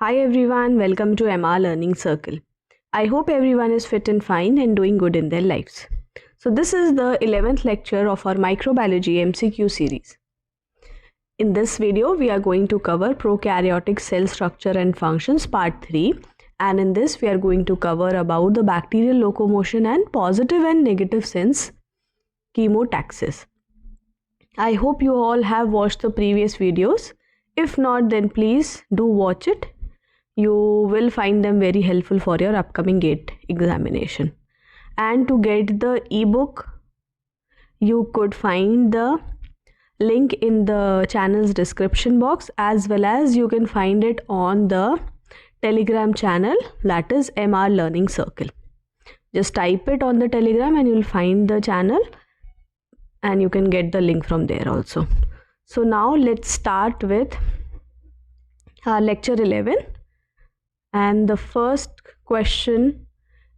Hi everyone, welcome to MR Learning Circle. I hope everyone is fit and fine and doing good in their lives. So this is the 11th lecture of our microbiology MCQ series. In this video, we are going to cover prokaryotic cell structure and functions part 3, and in this we are going to cover about the bacterial locomotion and positive and negative sense chemotaxis. I hope you all have watched the previous videos. If not, then please do watch it. You will find them very helpful for your upcoming GATE examination. And to get the ebook, you could find the link in the channel's description box, as well as you can find it on the Telegram channel, that is MR Learning Circle. Just type it on the Telegram and you will find the channel and you can get the link from there also. So now let's start with lecture 11. And the first question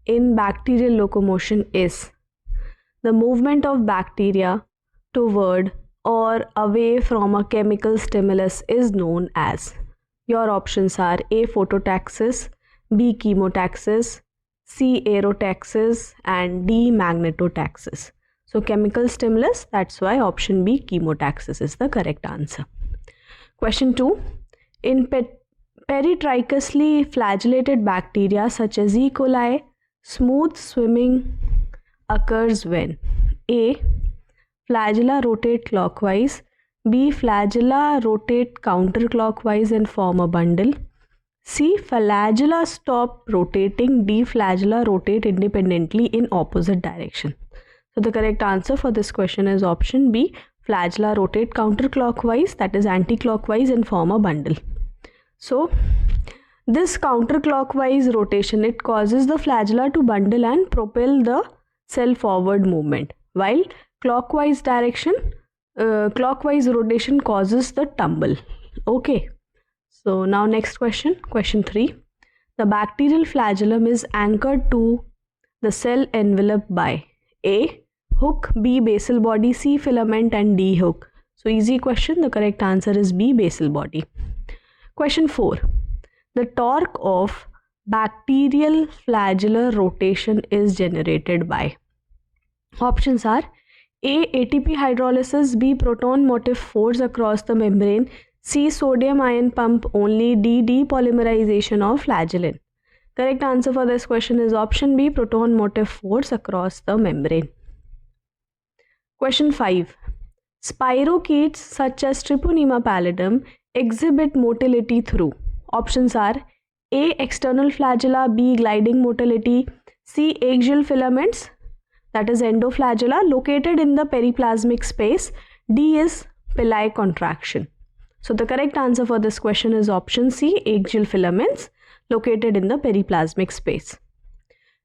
in bacterial locomotion is: the movement of bacteria toward or away from a chemical stimulus is known as. Your options are A. Phototaxis, B. Chemotaxis, C. Aerotaxis, and D. Magnetotaxis. So chemical stimulus, that's why option B, chemotaxis, is the correct answer. Question 2. In peritrichously flagellated bacteria such as E. coli, smooth swimming occurs when A. Flagella rotate clockwise, B. Flagella rotate counterclockwise and form a bundle, C. Flagella stop rotating, D. Flagella rotate independently in opposite direction. So the correct answer for this question is option B. Flagella rotate counterclockwise, that is anti-clockwise, and form a bundle. So this counterclockwise rotation, it causes the flagella to bundle and propel the cell forward movement, while clockwise rotation causes the tumble. Okay. So now next question, question 3. The bacterial flagellum is anchored to the cell envelope by A. hook, B. basal body, C. filament, and D. hook. So easy question. The correct answer is B. basal body. Question 4. The torque of bacterial flagellar rotation is generated by. Options are A. ATP hydrolysis, B. proton motive force across the membrane, C. sodium ion pump only, D. depolymerization of flagellin. Correct answer for this question is option B. proton motive force across the membrane. Question 5. Spirochetes such as Treponema pallidum exhibit motility through. Options are A. external flagella, B. gliding motility, C. axial filaments, that is endoflagella, located in the periplasmic space, D is pili contraction. So the correct answer for this question is option C. axial filaments located in the periplasmic space.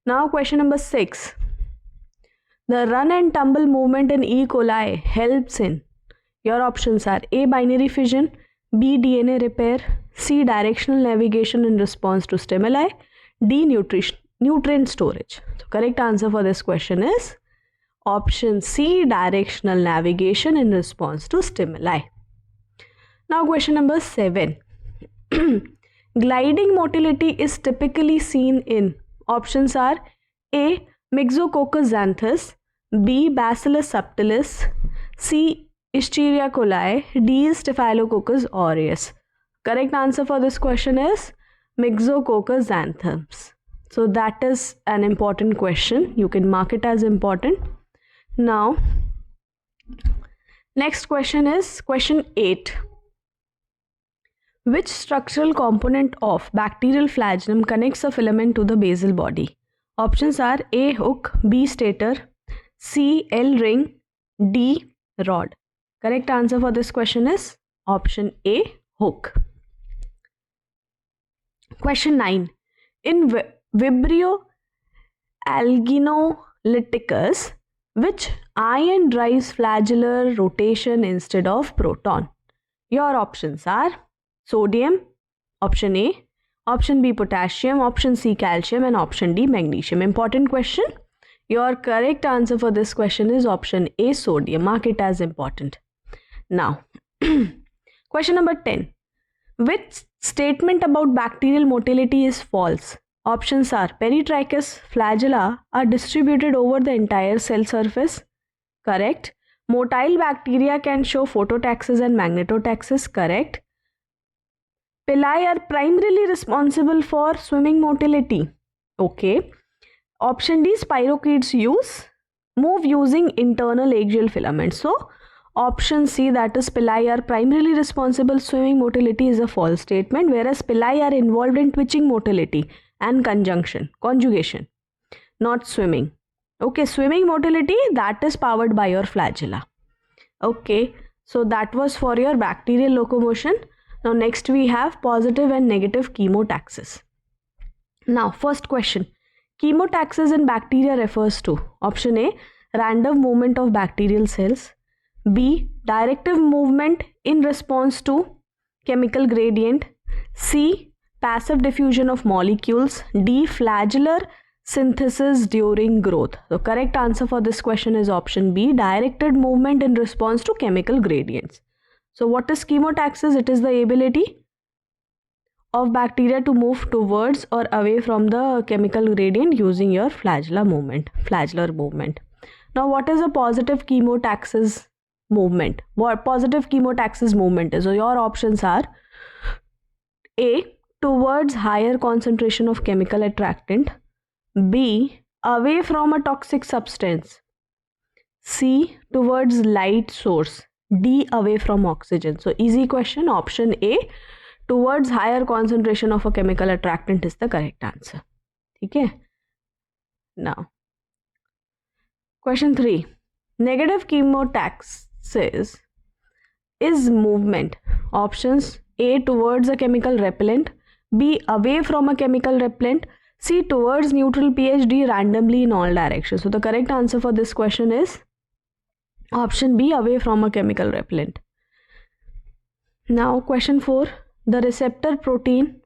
Now question number 6. The run and tumble movement in E. coli helps in. Your options are A. binary fission, B. DNA repair, C. directional navigation in response to stimuli, D. nutrient storage. So correct answer for this question is option C. directional navigation in response to stimuli. Now question number 7. Gliding motility is typically seen in. Options are A. Myxococcus xanthus, B. Bacillus subtilis, C. Escherichia coli, D. Staphylococcus aureus. Correct answer for this question is Myxococcus xanthus. So that is an important question. You can mark it as important. Now, next question is question 8. Which structural component of bacterial flagellum connects a filament to the basal body? Options are A. hook, B. stator, C. L-ring, D. rod. Correct answer for this question is option A. hook. Question 9. In Vibrio alginolyticus, which ion drives flagellar rotation instead of proton? Your options are sodium, option A, option B potassium, option C calcium, and option D magnesium. Important question. Your correct answer for this question is option A, sodium. Mark it as important. Now, question number 10. Which Statement about bacterial motility is false. Options are peritrichous flagella are distributed over the entire cell surface. Correct. Motile bacteria can show phototaxis and magnetotaxis. Correct. Pili are primarily responsible for swimming motility. Okay. Option D, spirochetes move using internal axial filaments. So option C, that is pili are primarily responsible swimming motility, is a false statement, whereas pili are involved in twitching motility and conjugation, not swimming. Okay, swimming motility, that is powered by your flagella. Okay, so that was for your bacterial locomotion. Now next we have positive and negative chemotaxis. Now first question, chemotaxis in bacteria refers to option A, random movement of bacterial cells, B, directive movement in response to chemical gradient, C, passive diffusion of molecules, D, flagellar synthesis during growth. The correct answer for this question is option B, directed movement in response to chemical gradients. So what is chemotaxis? It is the ability of bacteria to move towards or away from the chemical gradient using your flagellar movement. Now what is a positive chemotaxis movement? What positive chemotaxis movement is? So your options are A, towards higher concentration of chemical attractant, B, away from a toxic substance, C, towards light source, D, away from oxygen. So easy question, option A, towards higher concentration of a chemical attractant is the correct answer. Okay. Now question 3, negative chemotaxis is movement. Options A, towards a chemical repellent, B, away from a chemical repellent, C, towards neutral pH, D, randomly in all directions. So the correct answer for this question is option B, away from a chemical repellent. Now question 4, the receptor protein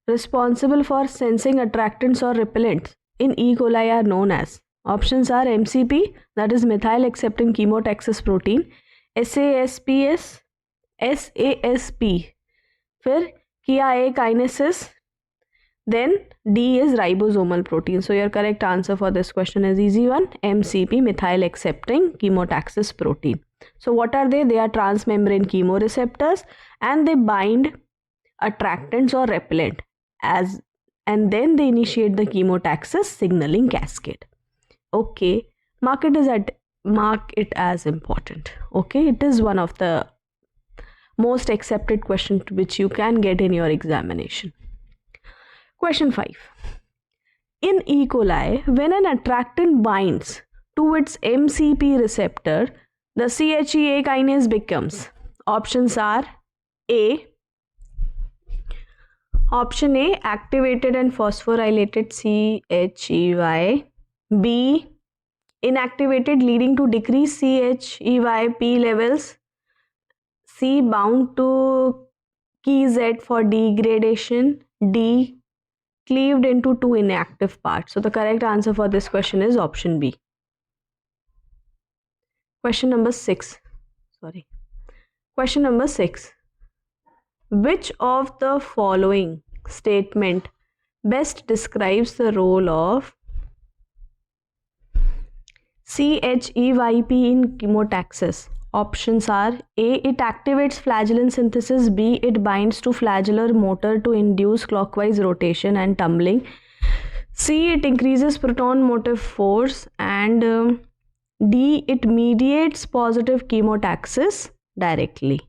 responsible for sensing attractants or repellents in E. coli are known as. Options are MCP, that is methyl accepting chemotaxis protein, SASP, फिर KIA kinases, then D is ribosomal protein. So your correct answer for this question is easy one, MCP, methyl accepting chemotaxis protein. So what are they? They are transmembrane chemoreceptors and they bind attractants or repellent and then they initiate the chemotaxis signaling cascade. Okay, mark it as important. Okay, it is one of the most accepted questions which you can get in your examination. Question 5. In E. coli, when an attractant binds to its MCP receptor, the CHEA kinase becomes. Options are Option A, activated and phosphorylated CHEY, B, inactivated leading to decreased CHEYP levels, C, bound to key Z for degradation, D, cleaved into two inactive parts. So the correct answer for this question is option B. Question number 6. Which of the following statement best describes the role of CHEYP in chemotaxis? Options are A, it activates flagellin synthesis, B, it binds to flagellar motor to induce clockwise rotation and tumbling, C, it increases proton motive force, and D, it mediates positive chemotaxis directly.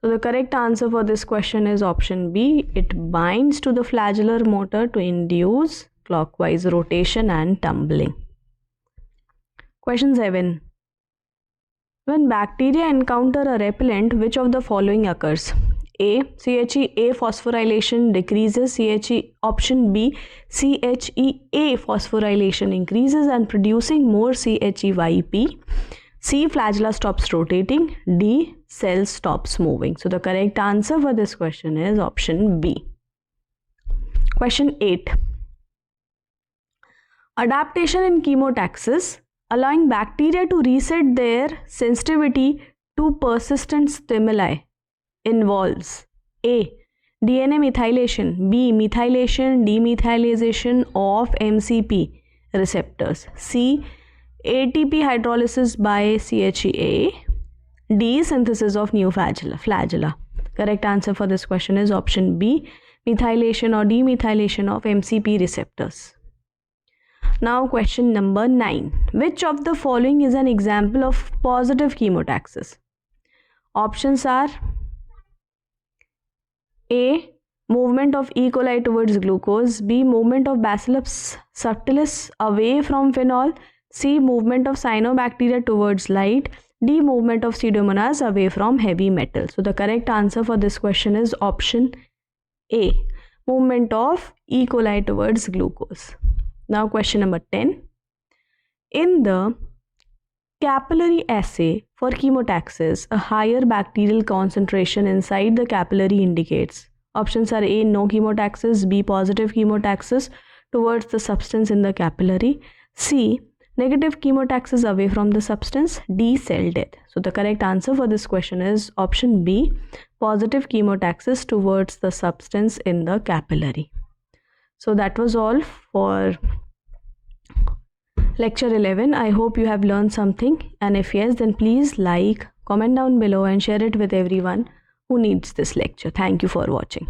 So the correct answer for this question is option B, it binds to the flagellar motor to induce clockwise rotation and tumbling. Question 7. When bacteria encounter a repellent, which of the following occurs? A, CHEA phosphorylation decreases, option B, CHEA phosphorylation increases and producing more CHEYP, C, flagella stops rotating, D, cell stops moving. So the correct answer for this question is option B. Question 8. Adaptation in chemotaxis, allowing bacteria to reset their sensitivity to persistent stimuli, involves A. DNA methylation. B. Methylation, demethylation of MCP receptors. C. ATP hydrolysis by CHEA. D. Synthesis of new flagella. Correct answer for this question is option B. Methylation or demethylation of MCP receptors. Now question number 9. Which of the following is an example of positive chemotaxis? Options are A. Movement of E. coli towards glucose. B. Movement of Bacillus subtilis away from phenol. C. Movement of cyanobacteria towards light. D. Movement of Pseudomonas away from heavy metal. So the correct answer for this question is option A. Movement of E. coli towards glucose. Now question number 10. In the capillary assay for chemotaxis, a higher bacterial concentration inside the capillary indicates. Options are A. No chemotaxis. B. Positive chemotaxis towards the substance in the capillary. C. Negative chemotaxis away from the substance. D. Cell death. So the correct answer for this question is option B. Positive chemotaxis towards the substance in the capillary. So that was all for lecture 11. I hope you have learned something, and if yes, then please like, comment down below and share it with everyone who needs this lecture. Thank you for watching.